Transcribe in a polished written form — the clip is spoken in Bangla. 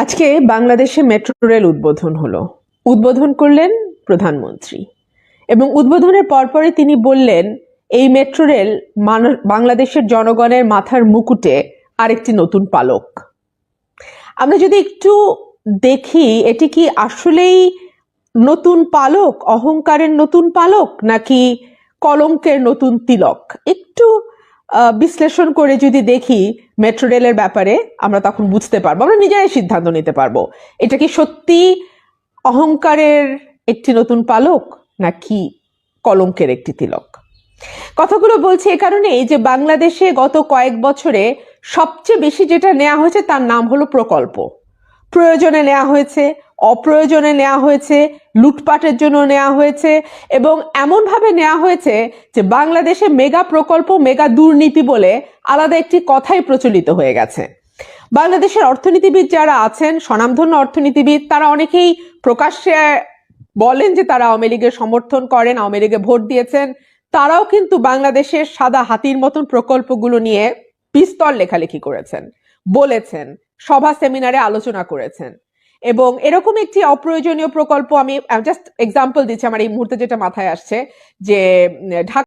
আজকে বাংলাদেশে মেট্রো রেল উদ্বোধন হলো। উদ্বোধন করলেন প্রধানমন্ত্রী এবং উদ্বোধনের পরপরই তিনি বললেন এই মেট্রো রেল বাংলাদেশের জনগণের মাথার মুকুটে আরেকটি নতুন পালক। আমরা যদি একটু দেখি এটি কি আসলেই নতুন পালক, অহংকারের নতুন পালক, নাকি কলঙ্কের নতুন তিলক, একটু বিশ্লেষণ করে যদি দেখি মেট্রো রেলের ব্যাপারে আমরা তখন বুঝতে পারবো, আমরা নিজেরাই সিদ্ধান্ত নিতে পারবো এটা কি সত্যি অহংকারের একটি নতুন পালক নাকি কলঙ্কের একটি তিলক। কথাগুলো বলছি এ কারণেই যে বাংলাদেশে গত কয়েক বছরে সবচেয়ে বেশি যেটা নেওয়া হয়েছে তার নাম হলো প্রকল্প। প্রয়োজনে নেওয়া হয়েছে, অপ্রয়োজনে নেওয়া হয়েছে, লুটপাটের জন্য নেওয়া হয়েছে এবং এমনভাবে নেওয়া হয়েছে যে বাংলাদেশে মেগা প্রকল্প মেগা দুর্নীতি বলে আলাদা একটি কথাই প্রচলিত হয়ে গেছে। বাংলাদেশের অর্থনীতিবিদ যারা আছেন, স্বনামধন্য অর্থনীতিবিদ, তারা অনেকেই প্রকাশ্যে বলেন যে তারা আওয়ামী লীগের সমর্থন করেন, আওয়ামী লীগে ভোট দিয়েছেন। তারাও কিন্তু বাংলাদেশের সাদা হাতির মতন প্রকল্পগুলো নিয়ে বিস্তর লেখালেখি করেছেন, বলেছেন, সভা সেমিনারে আলোচনা করেছেন। এবং এরকম একটি অপ্রয়োজনীয় প্রকল্প, আমি জাস্ট এক্সাম্পল দিচ্ছি, আমার এই মুহূর্তে যেটা মাথায় আসছে, যে ঢাকা